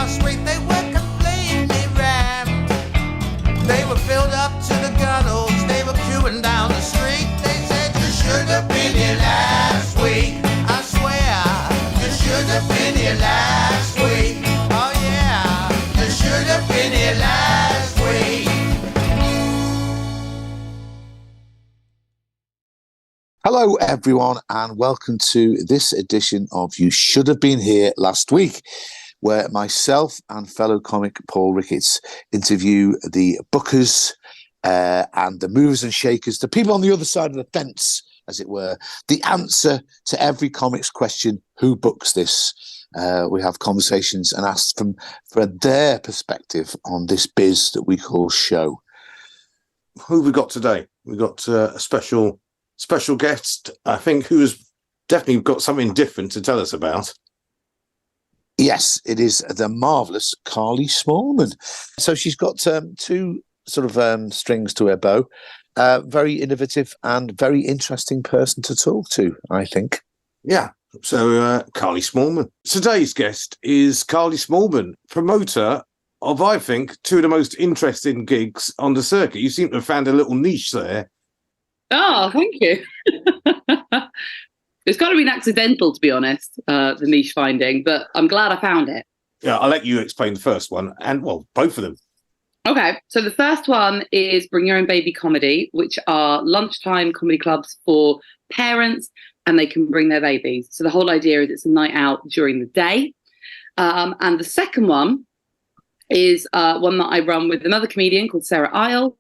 street, they were completely rammed. They were filled up to the gunnels, they were queuing down the street. They said, you should have been here last week. I swear, you should have been here last week. Oh yeah, you should have been here last week. Hello, everyone, and welcome to this edition of You Should Have Been Here Last Week, where myself and fellow comic Paul Ricketts interview the bookers and the movers and shakers, the people on the other side of the fence, as it were, the answer to every comics question, who books this? We have conversations and ask them for their perspective on this biz that we call show. Who have we got today? We've got a special guest, I think, who has definitely got something different to tell us about. Yes, it is the marvellous Carly Smallman. So she's got two sort of strings to her bow. Very innovative and very interesting person to talk to, I think. Yeah, so Carly Smallman. Today's guest is Carly Smallman, promoter of, I think, two of the most interesting gigs on the circuit. You seem to have found a little niche there. Oh, thank you. It's got to be accidental, to be honest, the niche finding, but I'm glad I found it. Yeah, I'll let you explain the first one, and, well, both of them. Okay, so the first one is Bring Your Own Baby Comedy, which are lunchtime comedy clubs for parents, and they can bring their babies. So the whole idea is it's a night out during the day. And the second one is one that I run with another comedian called Sarah Isle,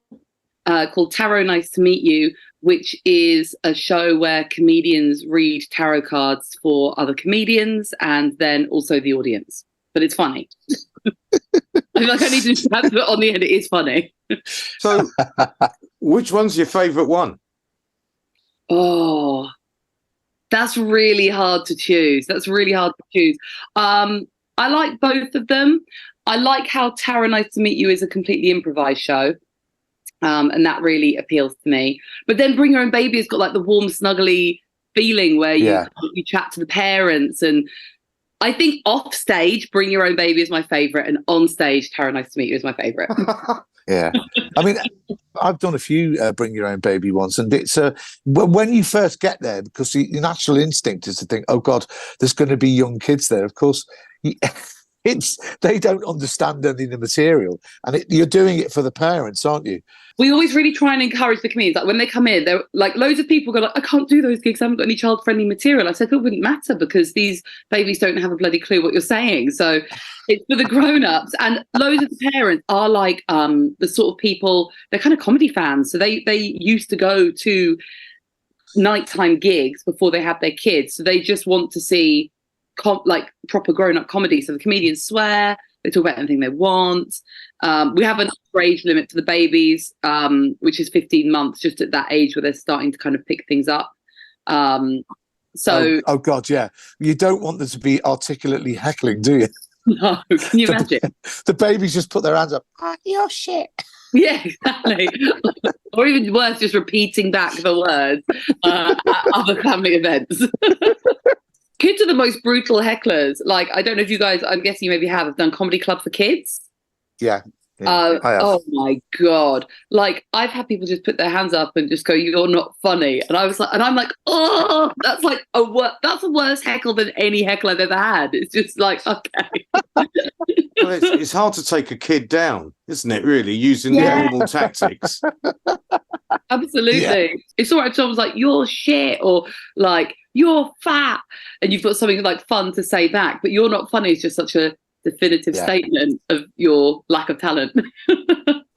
called Tarot Nice to Meet You, which is a show where comedians read tarot cards for other comedians and then also the audience. But it's funny. I feel like I need to have it on the end. It is funny. So, which one's your favourite one? Oh, that's really hard to choose. I like both of them. I like how Tarot Nice to Meet You is a completely improvised show. And that really appeals to me. But then Bring Your Own Baby has got like the warm, snuggly feeling where you chat to the parents. And I think off stage, Bring Your Own Baby is my favourite, and on stage, Tarot Nice to Meet You is my favourite. Yeah. I mean, I've done a few Bring Your Own Baby ones, and it's when you first get there, because your natural instinct is to think, oh God, there's going to be young kids there. Of course, they don't understand any of the material, and you're doing it for the parents, aren't you? We always really try and encourage the comedians. Like when they come in, they're like, loads of people go like, I can't do those gigs. I haven't got any child-friendly material. I said, it wouldn't matter because these babies don't have a bloody clue what you're saying. So it's for the grown-ups. And loads of the parents are like the sort of people, they're kind of comedy fans. So they used to go to nighttime gigs before they had their kids. So they just want to see like proper grown-up comedy. So the comedians swear, they talk about anything they want. We have an age limit for the babies, which is 15 months, just at that age where they're starting to kind of pick things up. Oh God, yeah. You don't want them to be articulately heckling, do you? No, can you imagine? The babies just put their hands up. Oh, you're shit. Yeah, exactly. Or even worse, just repeating back the words at other family events. Kids are the most brutal hecklers. Like, I don't know if you guys, I'm guessing you maybe have done comedy club for kids. Yeah. I have. Oh my God. Like, I've had people just put their hands up and just go, you're not funny. And I'm like, oh, that's like that's a worse heckle than any heckle I've ever had. It's just like, okay. Well, it's hard to take a kid down, isn't it, really, using normal tactics? Absolutely. Yeah. It's all right if someone's like, you're shit, or like, you're fat, and you've got something like fun to say back, but you're not funny is just such a definitive statement of your lack of talent.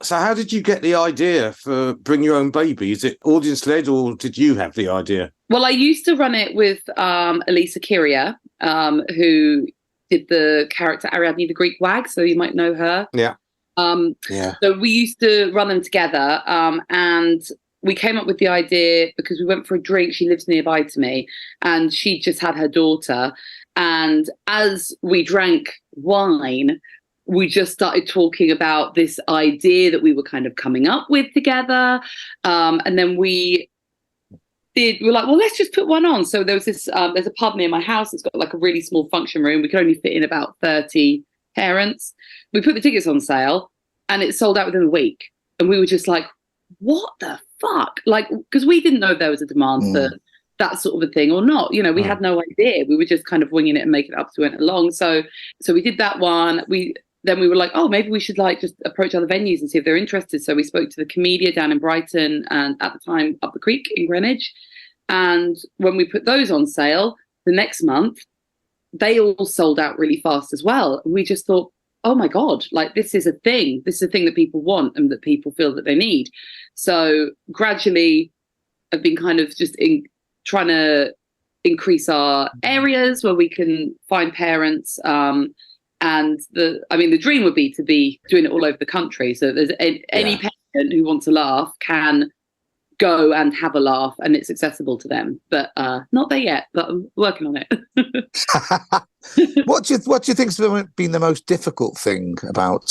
So how did you get the idea for Bring Your Own Baby? Is it audience-led, or did you have the idea? Well, I used to run it with Elisa Kiria, who did the character Ariadne the Greek Wag, so you might know her. Yeah. So we used to run them together, and we came up with the idea because we went for a drink. She lives nearby to me, and she just had her daughter. And as we drank wine, we just started talking about this idea that we were kind of coming up with together. And then we're like, well, let's just put one on. So there was this, there's a pub near my house. It's got like a really small function room. We could only fit in about 30 parents. We put the tickets on sale and it sold out within a week. And we were just like, what the fuck? Like, because we didn't know if there was a demand for that sort of a thing or not. You know, we had no idea. We were just kind of winging it and making it up as we went along. So we did that one. Then we were like, oh, maybe we should like just approach other venues and see if they're interested. So we spoke to the Comedia down in Brighton and at the time up the creek in Greenwich. And when we put those on sale the next month, they all sold out really fast as well. And we just thought, oh my God, like this is a thing. This is a thing that people want and that people feel that they need. So gradually I've been kind of just trying to increase our areas where we can find parents. And the dream would be to be doing it all over the country. So there's any parent who wants to laugh can go and have a laugh and it's accessible to them. But not there yet, but I'm working on it. What do you think's been the most difficult thing about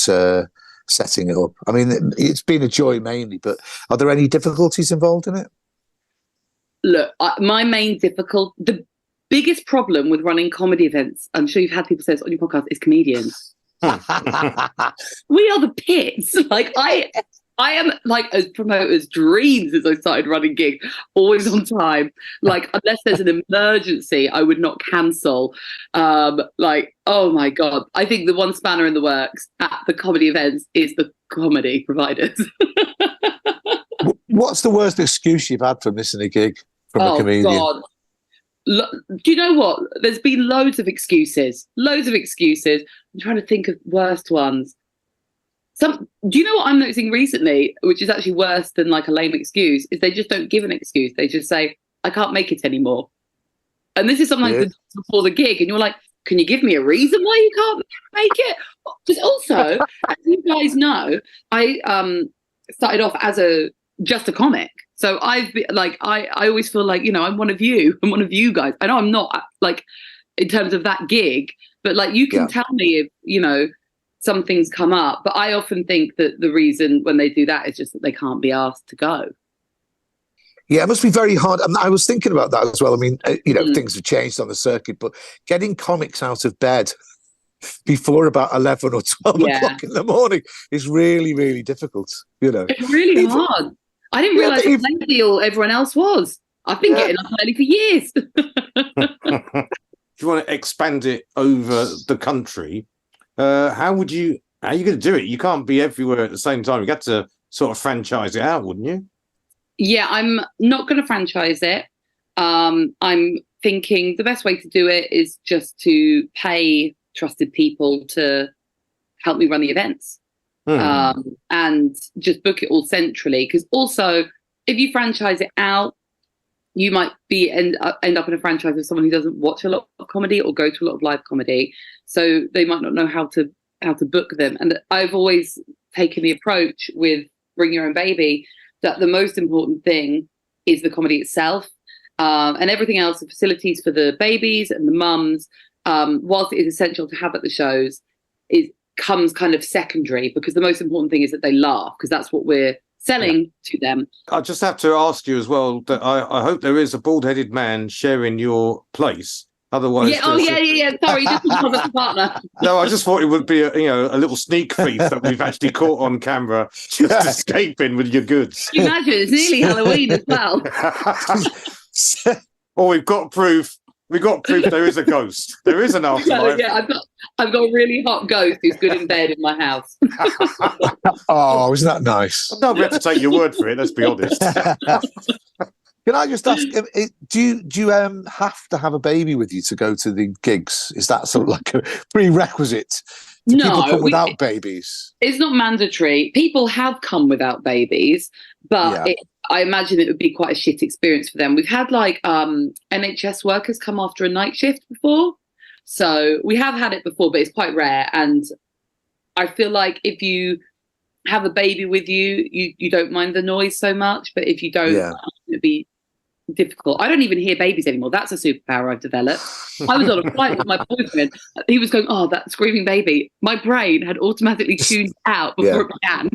setting it up? I mean, it's been a joy mainly, but are there any difficulties involved in it? Look, the biggest problem with running comedy events, I'm sure you've had people say this on your podcast, is comedians. We are the pits. Like I am like a promoter's dreams as I started running gigs, always on time. Like unless there's an emergency, I would not cancel. Like, oh my God. I think the one spanner in the works at the comedy events is the comedy providers. What's the worst excuse you've had for missing a gig from a comedian? God. Do you know what? There's been loads of excuses. I'm trying to think of worst ones. Do you know what I'm noticing recently, which is actually worse than like a lame excuse, is they just don't give an excuse. They just say, I can't make it anymore. And this is sometimes before the gig, and you're like, can you give me a reason why you can't make it? Because also, as you guys know, I started off as just a comic. So I've been like, I always feel like, you know, I'm one of you guys. I know I'm not like in terms of that gig, but like you can tell me if, you know, some things come up. But I often think that the reason when they do that is just that they can't be asked to go. Yeah, it must be very hard. I was thinking about that as well. I mean, you know, things have changed on the circuit, but getting comics out of bed before about 11 or 12 o'clock in the morning is really, really difficult. You know, it's really hard. I didn't realise how lazy everyone else was. I've been getting up early for years. If you want to expand it over the country, how are you going to do it? You can't be everywhere at the same time. You got to sort of franchise it out, wouldn't you? Yeah, I'm not going to franchise it. I'm thinking the best way to do it is just to pay trusted people to help me run the events. And just book it all centrally, because also if you franchise it out, you might end up in a franchise with someone who doesn't watch a lot of comedy or go to a lot of live comedy, so they might not know how to book them. And I've always taken the approach with Bring Your Own Baby that the most important thing is the comedy itself, and everything else, the facilities for the babies and the mums, whilst it is essential to have at the shows, comes kind of secondary, because the most important thing is that they laugh, because that's what we're selling to them. I just have to ask you as well that I hope there is a bald-headed man sharing your place. Otherwise, Sorry, just because of the partner. No, I just thought it would be a little sneak thief that we've actually caught on camera, just escaping with your goods. Can you imagine? It's nearly Halloween as well. Oh, we've got proof. We got proof there is a ghost. There is an afterlife. Yeah, I've got a really hot ghost who's good in bed in my house. Oh, isn't that nice? No, we have to take your word for it. Let's be honest. Can I just ask, do you have to have a baby with you to go to the gigs? Is that sort of like a prerequisite? Do people come without babies? It's not mandatory. People have come without babies, but I imagine it would be quite a shit experience for them. We've had like NHS workers come after a night shift before. So we have had it before, but it's quite rare. And I feel like if you have a baby with you, you don't mind the noise so much. But if you don't, it'd be difficult. I don't even hear babies anymore. That's a superpower I've developed. I was on a flight with my boyfriend. He was going, oh, that screaming baby. My brain had automatically tuned out before it began.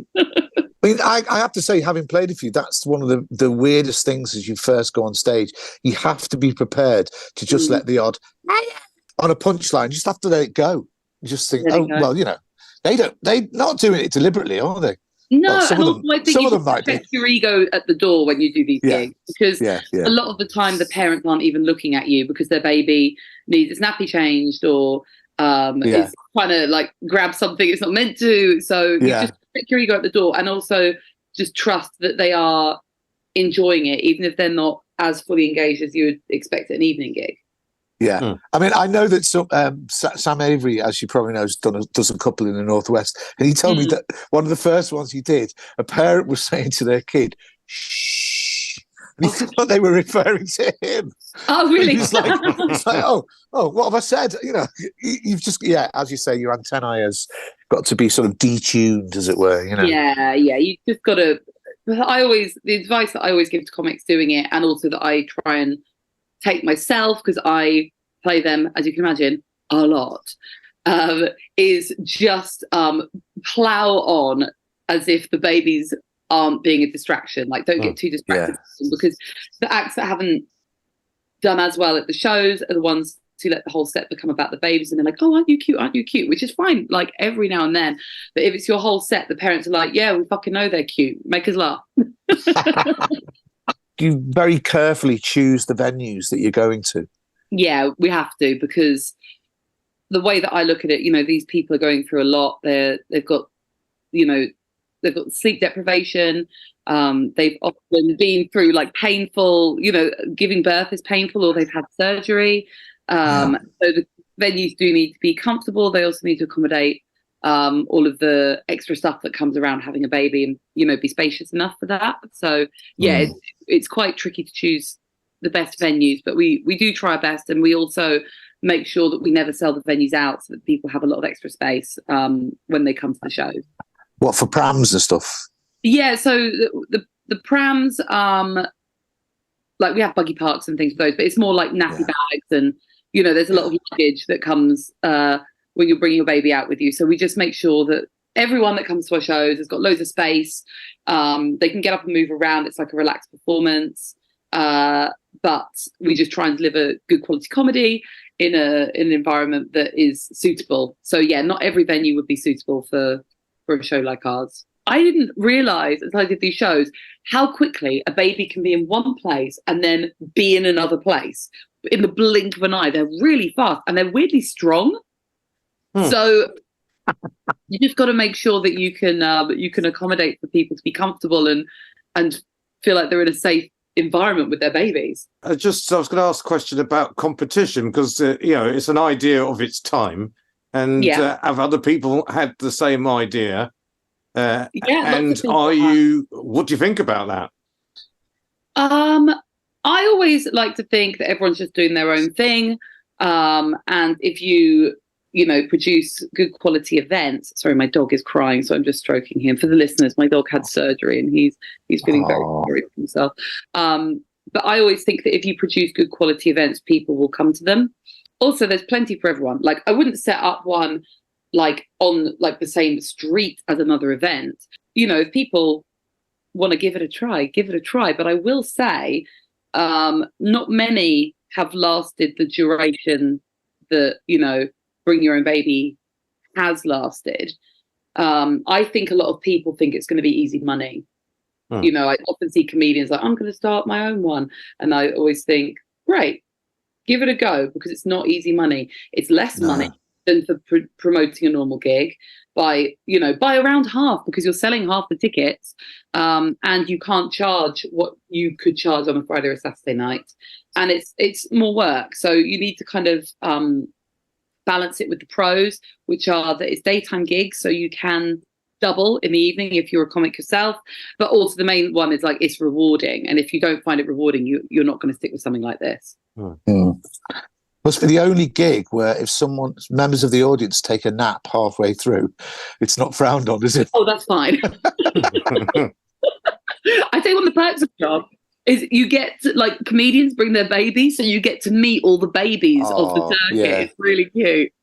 I mean, I have to say, having played a few, that's one of the weirdest things as you first go on stage. You have to be prepared to just let the odd on a punchline, you just have to let it go. You just think, There oh, you go. well, they're not doing it deliberately, are they? No, Well, and also I think some you of them just might be. protect your ego at the door when you do these gigs, because Yeah. a lot of the time the parents aren't even looking at you because their baby needs its nappy changed, or is trying to like grab something it's not meant to. So you just protect your ego at the door, and also just trust that they are enjoying it, even if they're not as fully engaged as you would expect at an evening gig. Yeah. I mean, I know that Sam Avery, as you probably know, does a couple in the Northwest. And he told me that one of the first ones he did, a parent was saying to their kid, shh. And he thought they were referring to him. Oh, really? He's like, oh, what have I said? You've just, as you say, your antennae has got to be sort of detuned, as it were, Yeah. You just got to, the advice that I always give to comics doing it, and also that I try and take myself, because I play them, as you can imagine, a lot, is just plow on as if the babies aren't being a distraction. Like, don't get too distracted, because the acts that haven't done as well at the shows are the ones who let the whole set become about the babies, and they're like, oh, aren't you cute, which is fine, like every now and then. But if it's your whole set, the parents are like, yeah, we fucking know they're cute, make us laugh. You very carefully choose the venues that you're going to. Yeah, we have to, because the way that I look at it, these people are going through a lot. They've got sleep deprivation. They've often been through like painful, giving birth is painful, or they've had surgery. So the venues do need to be comfortable. They also need to accommodate all of the extra stuff that comes around having a baby, and be spacious enough for that. So it's quite tricky to choose the best venues, but we do try our best, and we also make sure that we never sell the venues out, so that people have a lot of extra space when they come to the shows. What, for prams and stuff? Yeah, so the prams, like we have buggy parks and things for those, but it's more like nappy bags, and there's a lot of luggage that comes when you're bringing your baby out with you. So we just make sure that everyone that comes to our shows has got loads of space. They can get up and move around. It's like a relaxed performance. But we just try and deliver good quality comedy in an environment that is suitable. So not every venue would be suitable for a show like ours. I didn't realise until I did these shows how quickly a baby can be in one place and then be in another place in the blink of an eye. They're really fast, and they're weirdly strong. So you just got to make sure that you can accommodate for people to be comfortable and feel like they're in a safe environment with their babies. I was going to ask a question about competition, because it's an idea of its time, and have other people had the same idea? And what do you think about that? I always like to think that everyone's just doing their own thing, and if you produce good quality events. Sorry, my dog is crying, so I'm just stroking him. For the listeners, my dog had surgery, and he's feeling very sorry for himself. But I always think that if you produce good quality events, people will come to them. Also, there's plenty for everyone. Like, I wouldn't set up one like on like the same street as another event. If people want to give it a try. But I will say, not many have lasted the duration that Bring Your Own Baby has lasted. I think a lot of people think it's going to be easy money. I often see comedians like, I'm going to start my own one. And I always think, great, give it a go, because it's not easy money. It's less money than for promoting a normal gig by around half, because you're selling half the tickets, and you can't charge what you could charge on a Friday or a Saturday night. And it's more work. So you need to kind of balance it with the pros, which are that it's daytime gigs, so you can double in the evening if you're a comic yourself. But also the main one is like, it's rewarding, and if you don't find it rewarding, you're not going to stick with something like this. Must be the only gig where if members of the audience take a nap halfway through, it's not frowned on, is it? Oh, that's fine. I think one of the perks of the job is you get to, like, comedians bring their babies, so you get to meet all the babies of the circuit. Yeah. It's really cute.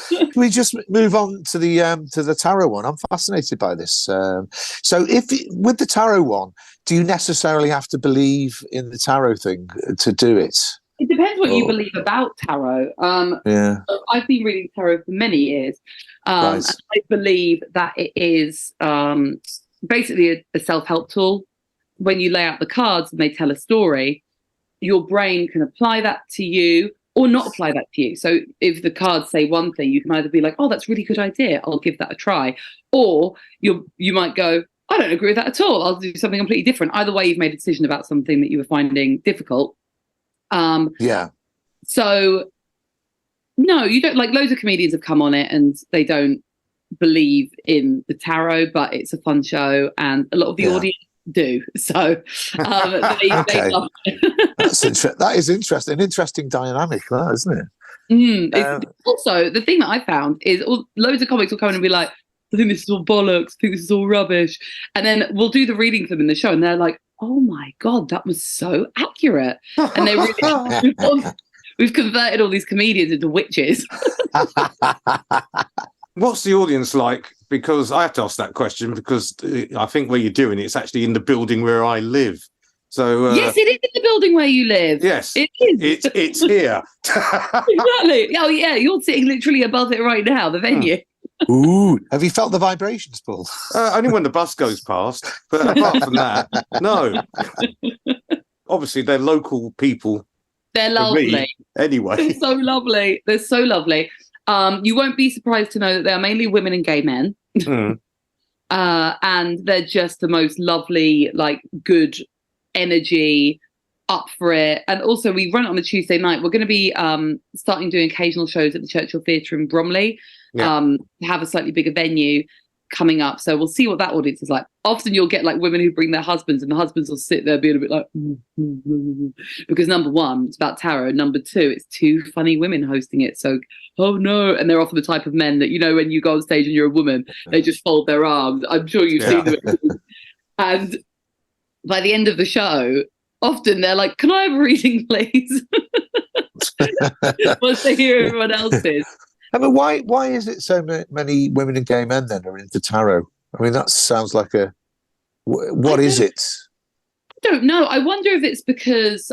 Can we just move on to the tarot one? I'm fascinated by this. So with the tarot one, do you necessarily have to believe in the tarot thing to do it? It depends what you Oh. believe about tarot. Yeah. I've been reading tarot for many years. Right. And I believe that it is basically a self-help tool. When you lay out the cards and they tell a story, your brain can apply that to you or not apply that to you. So if the cards say one thing, you can either be like, oh, that's a really good idea, I'll give that a try. Or you might go, I don't agree with that at all, I'll do something completely different. Either way, you've made a decision about something that you were finding difficult. Yeah. So no, you don't. Like, loads of comedians have come on it and they don't believe in the tarot, but it's a fun show and a lot of the audience do. So they Okay. love it. That is interesting. An interesting dynamic, that, isn't it? Also, the thing that I found is loads of comics will come in and be like, I think this is all bollocks, I think this is all rubbish. And then we'll do the reading for them in the show and they're like, oh my God, that was so accurate. And they really, we've converted all these comedians into witches. What's the audience like? Because I have to ask that question because I think where you're doing it's actually in the building where I live. So yes, it is in the building where you live. Yes, it is. It's here. Exactly. Oh yeah, you're sitting literally above it right now, the venue. Ooh, have you felt the vibrations, Paul? Only when the bus goes past. But apart from that, no. Obviously, they're local people. They're lovely. Anyway. They're so lovely. They're so lovely. You won't be surprised to know that they are mainly women and gay men. And they're just the most lovely, like, good energy, up for it. And also, we run it on a Tuesday night. We're going to be starting doing occasional shows at the Churchill Theatre in Bromley. Have a slightly bigger venue coming up, so we'll see what that audience is like. Often you'll get like women who bring their husbands and the husbands will sit there being a bit like because number one, it's about tarot, number two, it's two funny women hosting it, so oh no. And they're often the type of men that, you know, when you go on stage and you're a woman, they just fold their arms. I'm sure you've seen them. And by the end of the show, often they're like, can I have a reading, please? Once they hear everyone else's. I mean, why is it so many women and gay men then are into tarot? I mean, that sounds like what is it? I don't know. I wonder if it's because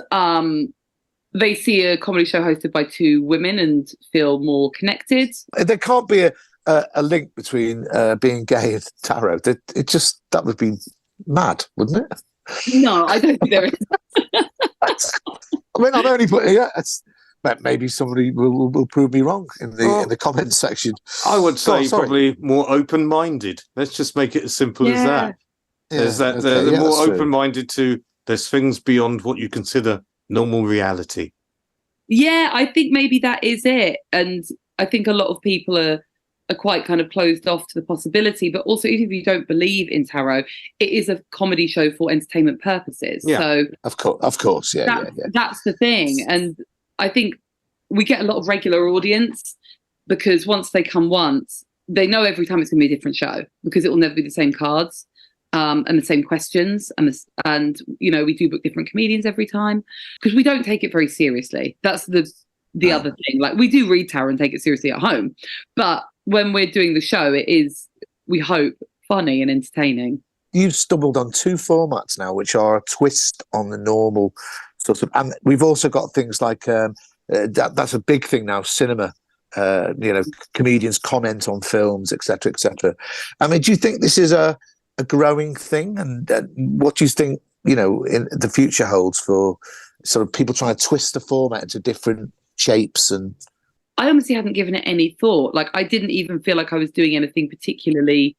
they see a comedy show hosted by two women and feel more connected. There can't be a link between being gay and tarot. That would be mad, wouldn't it? No, I don't think there is. I mean, I'm only putting maybe somebody will prove me wrong in the comments section. I would say probably more open-minded. Let's just make it as simple as that. They're more open-minded to there's things beyond what you consider normal reality. Yeah, I think maybe that is it. And I think a lot of people are quite kind of closed off to the possibility, but also even if you don't believe in tarot, it is a comedy show for entertainment purposes. Yeah, so of course, that's the thing. And I think we get a lot of regular audience because once they come once, they know every time it's going to be a different show because it will never be the same cards and the same questions. And you know, we do book different comedians every time because we don't take it very seriously. That's the other thing. Like, we do read tarot and take it seriously at home, but when we're doing the show, it is, we hope, funny and entertaining. You've stumbled on two formats now, which are a twist on the normal sort of, and we've also got things like that's a big thing now, cinema. You know, comedians comment on films, etc., etc. I mean, do you think this is a growing thing, and what do you think, you know, in the future holds for sort of people trying to twist the format into different shapes? And I honestly hadn't given it any thought. Like, I didn't even feel like I was doing anything particularly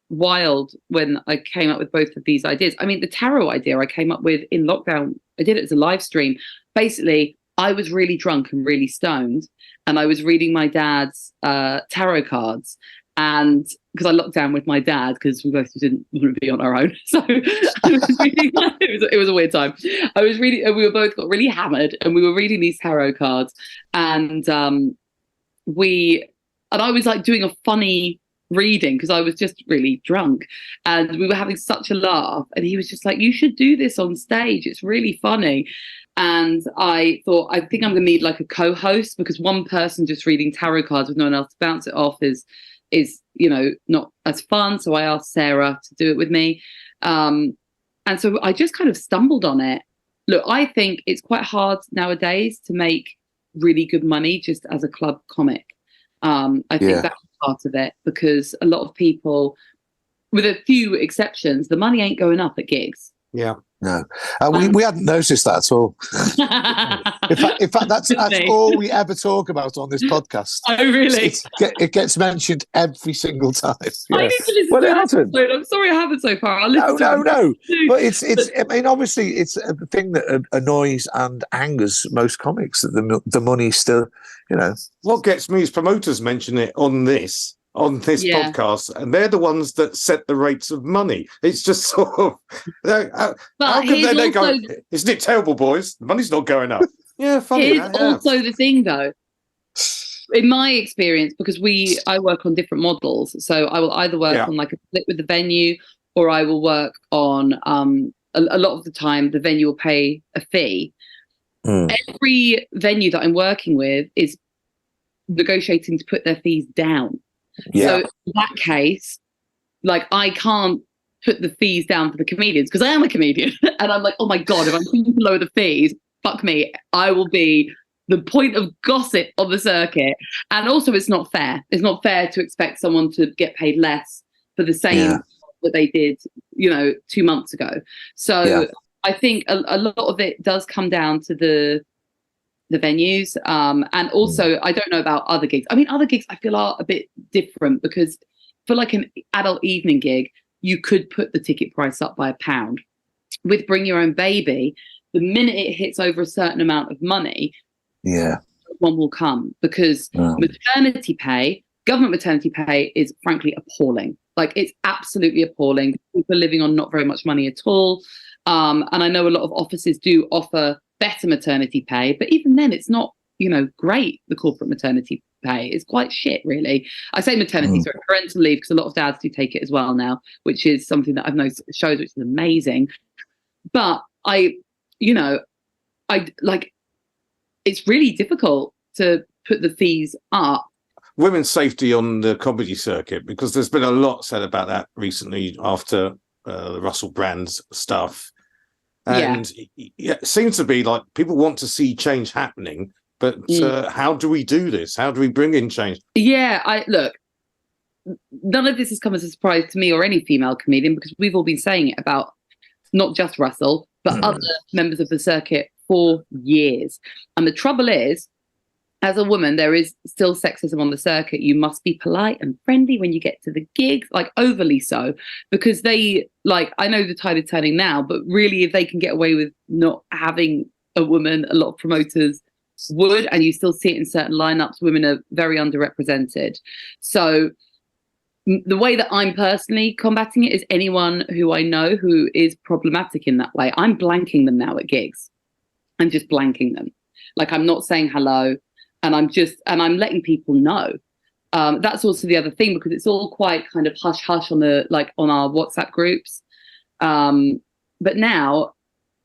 wild when I came up with both of these ideas. I mean, the tarot idea I came up with in lockdown. I did it as a live stream. Basically, I was really drunk and really stoned, and I was reading my dad's tarot cards. And because I locked down with my dad because we both didn't want to be on our own, so I was reading, it was a weird time. I was reading, and we were both got really hammered, and we were reading these tarot cards, and I was like doing a funny reading because I was just really drunk, and we were having such a laugh, and he was just like, you should do this on stage, it's really funny. And I thought, I think I'm gonna need like a co-host, because one person just reading tarot cards with no one else to bounce it off is you know, not as fun. So I asked Sarah to do it with me, and so I just kind of stumbled on it look, I think it's quite hard nowadays to make really good money just as a club comic. I think that's part of it, because a lot of people, with a few exceptions, the money ain't going up at gigs. Yeah. No, we hadn't noticed that at all. in fact, that's all we ever talk about on this podcast. Oh, really? It gets mentioned every single time. Yeah. I need to listen to it hasn't. I'm sorry I haven't so far. No. But it's. I mean, obviously, it's a thing that annoys and angers most comics, that the money's still, you know. What gets me is promoters mention it on this podcast, and they're the ones that set the rates of money. It's just sort of, how can they go, isn't it terrible, boys? The money's not going up. Yeah, funny. Here's also the thing, though. In my experience, because I work on different models, so I will either work on like a split with the venue, or I will work on a lot of the time the venue will pay a fee. Every venue that I'm working with is negotiating to put their fees down. So in that case, like, I can't put the fees down for the comedians because I am a comedian. And I'm like, oh my God, if I'm going to lower the fees, fuck me, I will be the point of gossip on the circuit. And also, it's not fair. It's not fair to expect someone to get paid less for the same that they did, 2 months ago. So I think a lot of it does come down to the venues, and also I don't know about other gigs. I mean, other gigs I feel are a bit different, because for like an adult evening gig, you could put the ticket price up by £1. With Bring Your Own Baby, the minute it hits over a certain amount of money, one will come, because maternity pay, government maternity pay, is frankly appalling. Like, it's absolutely appalling. People are living on not very much money at all, and I know a lot of offices do offer better maternity pay, but even then it's not, great. The corporate maternity pay is quite shit, really. I say maternity, sorry, parental leave, because a lot of dads do take it as well now, which is something that I've noticed at shows, which is amazing. But it's really difficult to put the fees up. Women's safety on the comedy circuit, because there's been a lot said about that recently after the Russell Brand's stuff. And it seems to be like people want to see change happening, but how do we do this? How do we bring in change? Yeah, look, none of this has come as a surprise to me or any female comedian, because we've all been saying it about not just Russell, but other members of the circuit for years. And the trouble is, as a woman, there is still sexism on the circuit. You must be polite and friendly when you get to the gigs, like overly so, because I know the tide is turning now, but really, if they can get away with not having a woman, a lot of promoters would, and you still see it in certain lineups, women are very underrepresented. So the way that I'm personally combating it is anyone who I know who is problematic in that way, I'm blanking them now at gigs. I'm just blanking them. Like, I'm not saying hello. And I'm letting people know. That's also the other thing, because it's all quite kind of hush hush on our WhatsApp groups. But now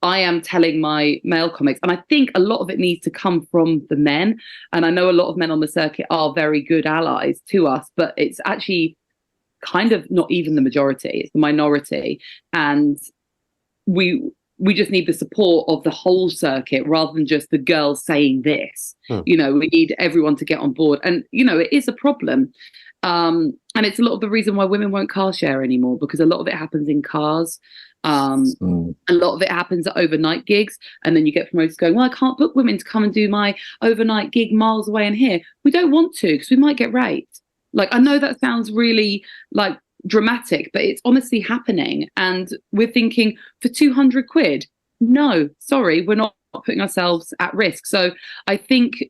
I am telling my male comics, and I think a lot of it needs to come from the men. And I know a lot of men on the circuit are very good allies to us, but it's actually kind of not even the majority, it's the minority. And we just need the support of the whole circuit rather than just the girls saying this. We need everyone to get on board. And, it is a problem. And it's a lot of the reason why women won't car share anymore, because a lot of it happens in cars. A lot of it happens at overnight gigs. And then you get promoters going, well, I can't book women to come and do my overnight gig miles away and here. We don't want to, because we might get raped. Like, I know that sounds really dramatic, but it's honestly happening. And we're thinking, for 200 quid, no, sorry, we're not putting ourselves at risk. So I think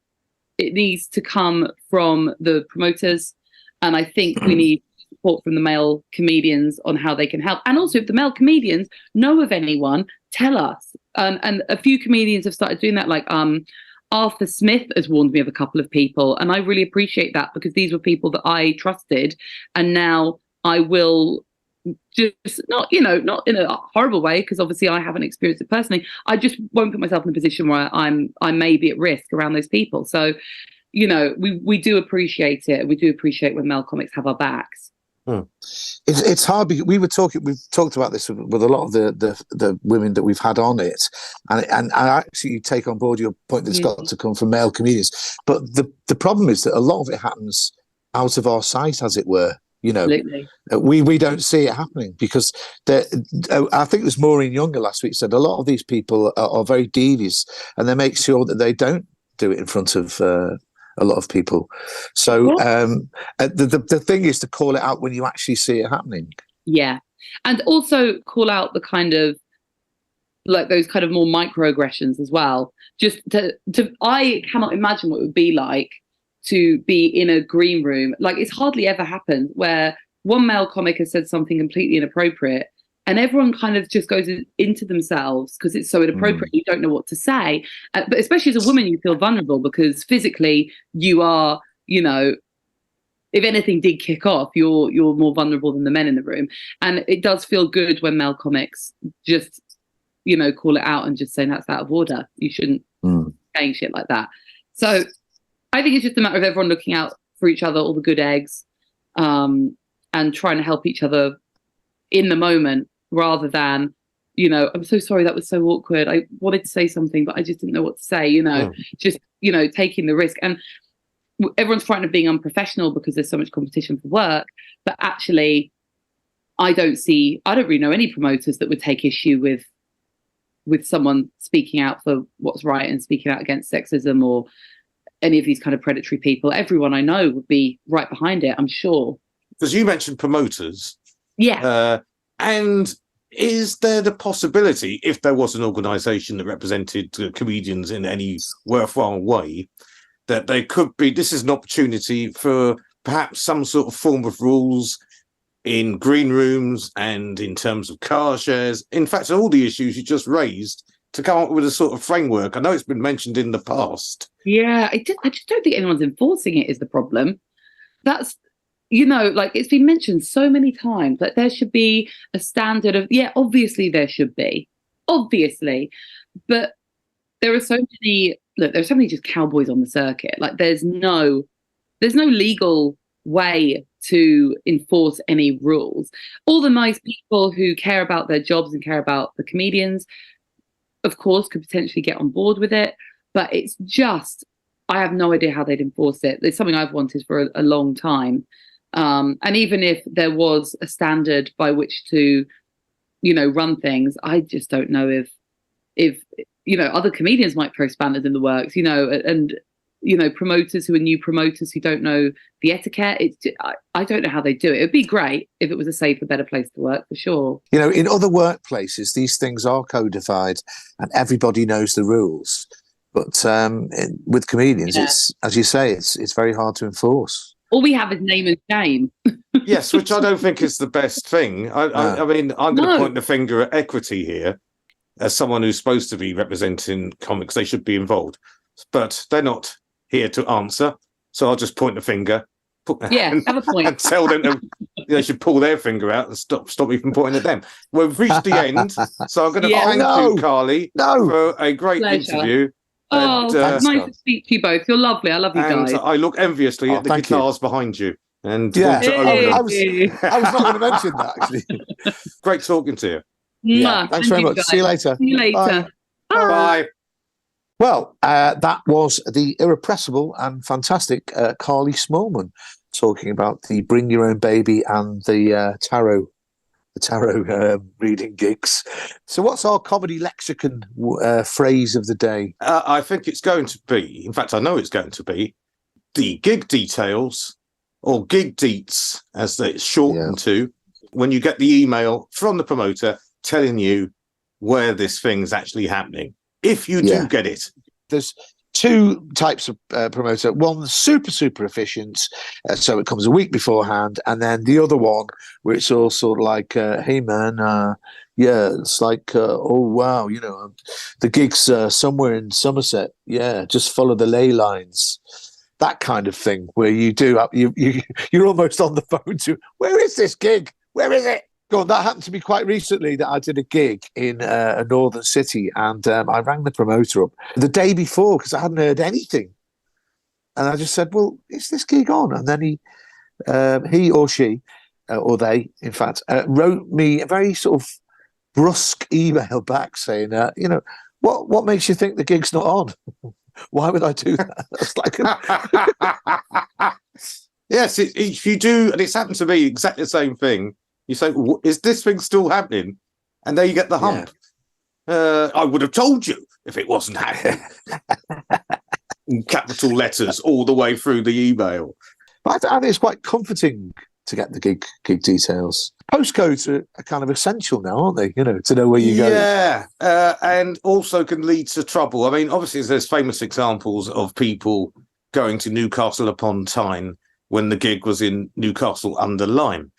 it needs to come from the promoters, and I think we need support from the male comedians on how they can help. And also, if the male comedians know of anyone, tell us. And a few comedians have started doing that, like Arthur Smith has warned me of a couple of people, and I really appreciate that, because these were people that I trusted, and now I will just not in a horrible way, because obviously I haven't experienced it personally. I just won't put myself in a position where I may be at risk around those people. So, we do appreciate it. We do appreciate when male comics have our backs. It's hard because we've talked about this with a lot of the women that we've had on it, and I actually take on board your point that it's got to come from male comedians. But the problem is that a lot of it happens out of our sight, as it were. You know, we don't see it happening because I think it was Maureen Younger last week said a lot of these people are very devious, and they make sure that they don't do it in front of a lot of people. So the thing is to call it out when you actually see it happening. Yeah. And also call out the kind of like those kind of more microaggressions as well. Just I cannot imagine what it would be like to be in a green room. Like, it's hardly ever happened where one male comic has said something completely inappropriate and everyone kind of just goes into themselves because it's so inappropriate. You don't know what to say. But especially as a woman, you feel vulnerable because physically you are, you know, if anything did kick off, you're more vulnerable than the men in the room. And it does feel good when male comics just, you know, call it out and just say that's out of order. You shouldn't saying shit like that. So I think it's just a matter of everyone looking out for each other, all the good eggs, and trying to help each other in the moment rather than, you know, I'm so sorry, that was so awkward. I wanted to say something, but I just didn't know what to say, you know, just, you know, taking the risk. And everyone's frightened of being unprofessional because there's so much competition for work. But actually, I don't really know any promoters that would take issue with someone speaking out for what's right and speaking out against sexism or any of these kind of predatory people. Everyone I know would be right behind it, I'm sure. Because you mentioned promoters. Yeah. And is there the possibility, if there was an organisation that represented comedians in any worthwhile way, that they could be, this is an opportunity for perhaps some sort of form of rules in green rooms and in terms of car shares, in fact, all the issues you just raised, to come up with a sort of framework? I know it's been mentioned in the past. Yeah, I just don't think anyone's enforcing it is the problem. That's, you know, like it's been mentioned so many times that there should be a standard of, yeah, obviously there should be, obviously, but there are so many, there's so many just cowboys on the circuit. Like there's no legal way to enforce any rules. All the nice people who care about their jobs and care about the comedians, of course, could potentially get on board with it, but it's just, I have no idea how they'd enforce it. It's something I've wanted for a long time. And even if there was a standard by which to, you know, run things, I just don't know if you know, other comedians might throw spanners in the works, you know, and, you know, promoters who are new promoters who don't know the etiquette. I don't know how they do it. It'd be great if it was a safer, better place to work, for sure. You know, in other workplaces, these things are codified and everybody knows the rules. But with comedians, it's, as you say, it's very hard to enforce. All we have is name and shame. Yes, which I don't think is the best thing. I mean, I'm going to point the finger at equity here. As someone who's supposed to be representing comics, they should be involved. But they're not here to answer. So I'll just point the finger. Have a point. And tell them they should pull their finger out and stop me from pointing at them. We've reached the end. So I'm going to thank you, Carly, for a great interview. Oh, and, nice to speak to you both. You're lovely. I love you guys. And I look enviously at the guitars behind you. And I was not going to mention that, actually. Great talking to you. Yeah, thanks very much. See you later. See you later. Bye. Bye. Well, that was the irrepressible and fantastic Carly Smallman talking about the Bring Your Own Baby and the tarot reading gigs. So what's our comedy lexicon phrase of the day? I think it's going to be, in fact, I know it's going to be, the gig details, or gig deets, as it's shortened to, when you get the email from the promoter telling you where this thing's actually happening. If you do get it. There's two types of promoter. One super efficient, so it comes a week beforehand, and then the other one where it's all sort of like, hey man, it's like, oh wow, you know, the gig's somewhere in Somerset. Yeah, just follow the ley lines. That kind of thing, where you're almost on the phone to, where is this gig? Where is it? God, that happened to me quite recently, that I did a gig in a northern city, and I rang the promoter up the day before because I hadn't heard anything. And I just said, well, is this gig on? And then he or she or they, in fact, wrote me a very sort of brusque email back saying, what makes you think the gig's not on? Why would I do that? That's like yes, if you do, and it's happened to me exactly the same thing. You say, "Is this thing still happening?" And there you get the hump. I would have told you if it wasn't happening. In capital letters all the way through the email. But I think it's quite comforting to get the gig details. Postcodes are kind of essential now, aren't they? To know where you go. Yeah, and also can lead to trouble. I mean, obviously, there's famous examples of people going to Newcastle upon Tyne when the gig was in Newcastle under Lyme.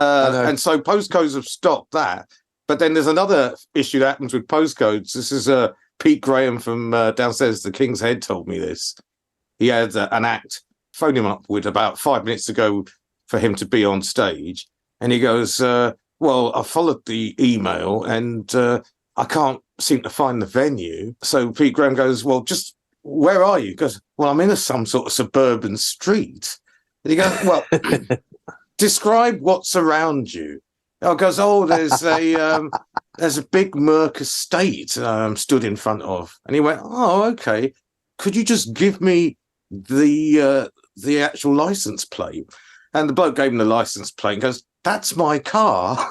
And so postcodes have stopped that. But then there's another issue that happens with postcodes. This is Pete Graham from downstairs, the King's Head, told me this. He had an act, phoned him up with about 5 minutes to go for him to be on stage. And he goes, well, I followed the email and I can't seem to find the venue. So Pete Graham goes, well, just where are you? He goes, well, I'm in some sort of suburban street. And he goes, well, describe what's around you. Oh, goes, there's a big Merc estate I'm stood in front of. And he went, oh, okay. Could you just give me the actual license plate? And the bloke gave him the license plate and goes, that's my car.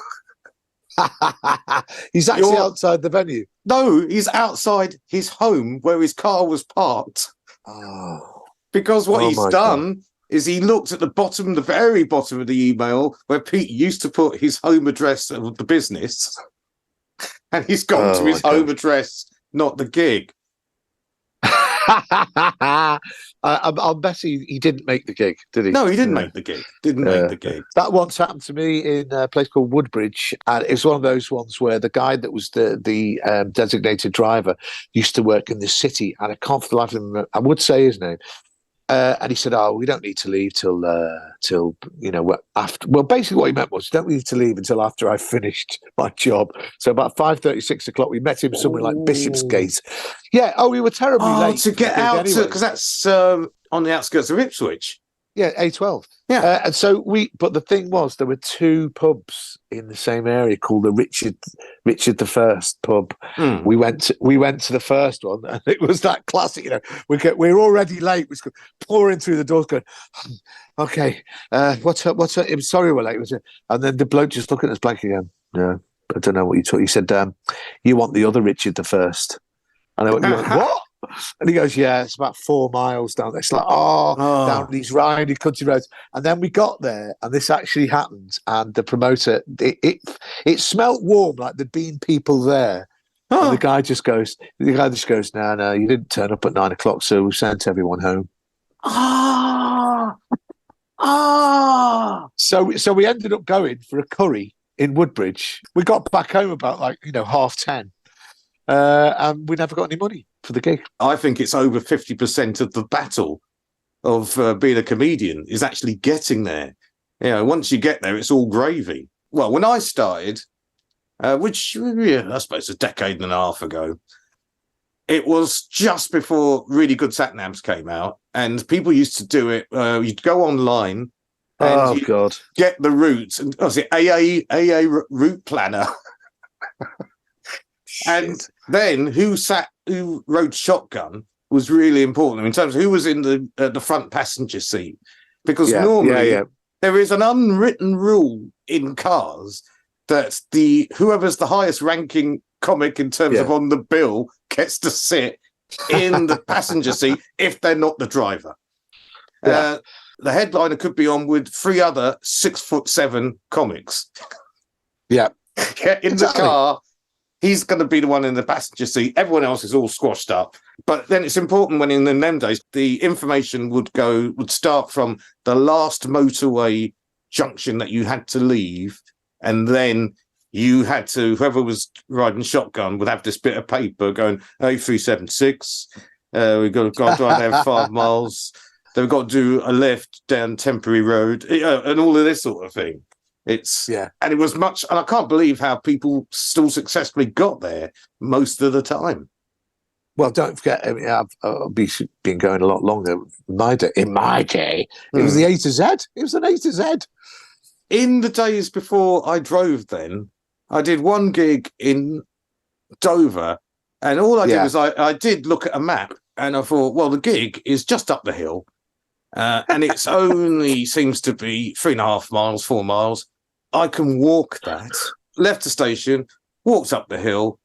He's actually outside the venue. No, he's outside his home where his car was parked. Oh. Because what he's done God. Is he looked at the very bottom of the email where Pete used to put his home address of the business, and he's gone to his home address, not the gig. I'll bet he didn't make the gig, did he? No, he didn't make the gig. Make the gig. That once happened to me in a place called Woodbridge, and it was one of those ones where the guy that was the designated driver used to work in the city, and I can't for the life of him, I would say his name. And he said, "Oh, we don't need to leave till after." Well, basically, what he meant was, "Don't need to leave until after I finished my job." So about 5:30, 6 o'clock, we met him somewhere like Bishopsgate. Yeah. Oh, we were terribly late to get out because that's on the outskirts of Ipswich. Yeah, A12. Yeah, and so but the thing was, there were two pubs in the same area called the Richard I pub. We went to the first one, and it was that classic. We're already late. We're pouring through the doors, going, "Okay, what's up? I'm sorry we're late." And then the bloke just looking at us blank again. Yeah, I don't know what you took. He said, "You want the other Richard I?" And I went, "What?" And he goes, "Yeah, it's about 4 miles down there." It's like, down these windy country roads. And then we got there, and this actually happened. And the promoter, it smelt warm, like there'd been people there. And the guy just goes, "No, you didn't turn up at 9 o'clock, so we sent everyone home." So we ended up going for a curry in Woodbridge. We got back home about 10:30. And we never got any money for the gig. I think it's over 50% of the battle of being a comedian is actually getting there. Once you get there, it's all gravy. Well, when I started, which I suppose a decade and a half ago, it was just before really good sat-navs came out, and people used to do it. You'd go online and get the routes, and AA route planner. And then who rode shotgun was really important in terms of who was in the front passenger seat, because normally there is an unwritten rule in cars that whoever's the highest ranking comic in terms of on the bill gets to sit in the passenger seat if they're not the driver. The headliner could be on with 3 other 6'7" comics. Yeah, in the car. He's going to be the one in the passenger seat. Everyone else is all squashed up. But then it's important when in them days, the information would start from the last motorway junction that you had to leave. And then you had to, whoever was riding shotgun would have this bit of paper going, A376. We've got to go drive there 5 miles. Then we've got to do a left down Temporary Road, and all of this sort of thing. And it was much, and I can't believe how people still successfully got there most of the time. Well, don't forget, I've been going a lot longer. In my day, it was the A to Z. It was an A to Z. in the days before I drove then, I did one gig in Dover, and all I did was I did look at a map, and I thought, well, the gig is just up the hill, and it's only seems to be 3.5 miles, 4 miles. I can walk that. Left the station, walked up the hill,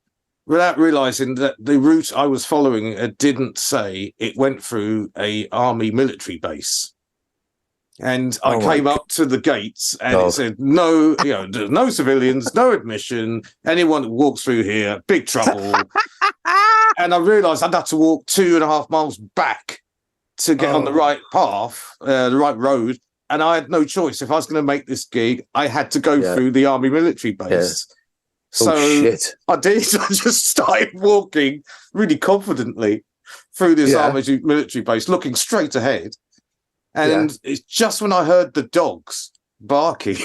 without realising that the route I was following didn't say it went through a army military base. And I came up to the gates, and it said, no, there's no civilians, no admission. Anyone that walks through here, big trouble. And I realised I'd have to walk 2.5 miles back to get on the right path, the right road. And I had no choice. If I was going to make this gig, I had to go through the army military base. Yeah. So shit. I did. I just started walking really confidently through this army military base, looking straight ahead. And it's just when I heard the dogs barking.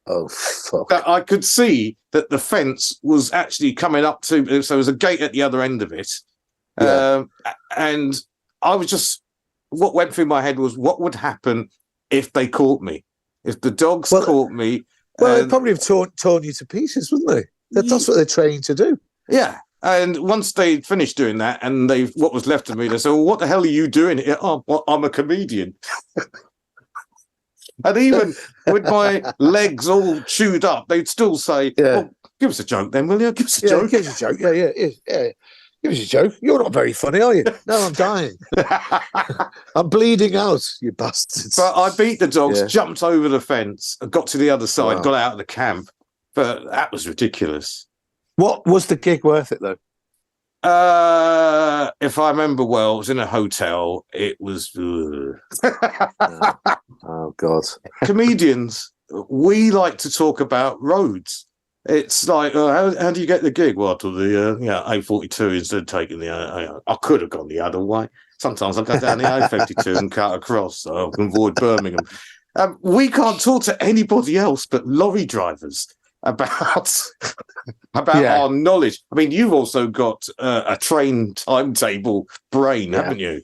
Oh, fuck. That I could see that the fence was actually coming up to. So there was a gate at the other end of it. Yeah. And I was just, what went through my head was, what would happen if they caught me? If the dogs caught me. Well, they'd probably have torn you to pieces, wouldn't they? That's what they're trained to do. Yeah. And once they finished doing that, and what was left of me, they said, well, what the hell are you doing here? Oh, well, I'm a comedian. And even with my legs all chewed up, they'd still say, oh, give us a joke then, will you? Give us a joke. Give us a joke. Yeah. Give us a joke. You're not very funny, are you? No, I'm dying. I'm bleeding out, you bastards. But I beat the dogs, jumped over the fence, got to the other side, got out of the camp. But that was ridiculous. What was the gig worth it, though? If I remember well, it was in a hotel. It was... Oh, God. Comedians, we like to talk about roads. It's like, how do you get the gig? Well, to the A42 instead of taking the... I could have gone the other way. Sometimes I go down the A52 and cut across so I can avoid Birmingham. We can't talk to anybody else but lorry drivers about our knowledge. I mean, you've also got a train timetable brain, haven't you?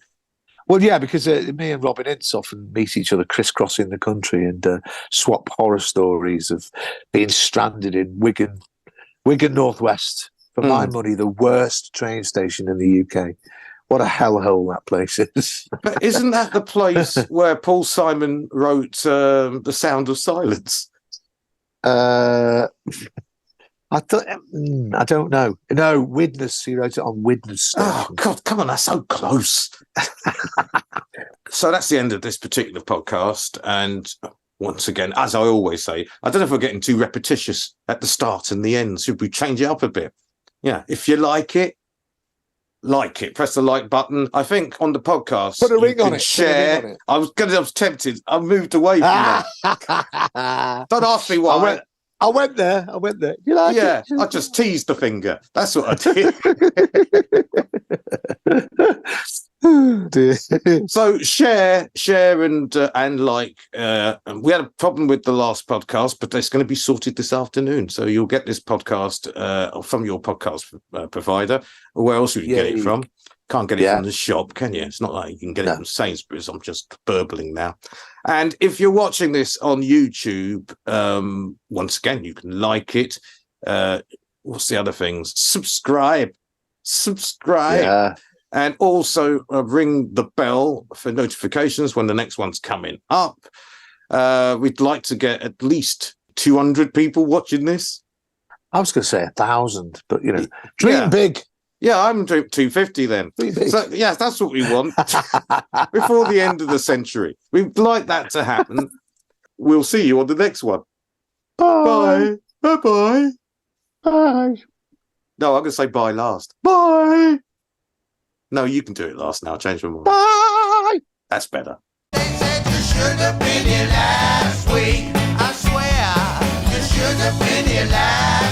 Well, yeah, because me and Robin Ince often meet each other crisscrossing the country and swap horror stories of being stranded in Wigan Northwest. For my money, the worst train station in the UK. What a hellhole that place is. But isn't that the place where Paul Simon wrote The Sound of Silence? I don't know. No, Widnes. He wrote it on Widnes station. Oh, God, come on, that's so close. So that's the end of this particular podcast. And once again, as I always say, I don't know if we're getting too repetitious at the start and the end. Should we change it up a bit? Yeah, if you like it, press the like button. I think on the podcast, put a ring on it. Share. I was tempted. I moved away from that. Don't ask me why. I went there. You like it? I just teased the finger. That's what I did. Oh, dear. So share and like. We had a problem with the last podcast, but it's going to be sorted this afternoon. So you'll get this podcast from your podcast provider. Where else would you get it from? Can't get it from the shop, can you? It's not like you can get it from Sainsbury's. I'm just burbling now. And if you're watching this on YouTube, once again, you can like it. What's the other things? Subscribe. Yeah. And also ring the bell for notifications when the next one's coming up. We'd like to get at least 200 people watching this. I was going to say 1,000, but, dream big. Yeah, I'm doing 250 then. So, yeah, that's what we want before the end of the century. We'd like that to happen. We'll see you on the next one. Bye. Bye. Bye-bye. Bye. No, I'm going to say bye last. Bye. No, you can do it last now. Change my mind. Bye. That's better. They said you should have been here last week. I swear you should have been here last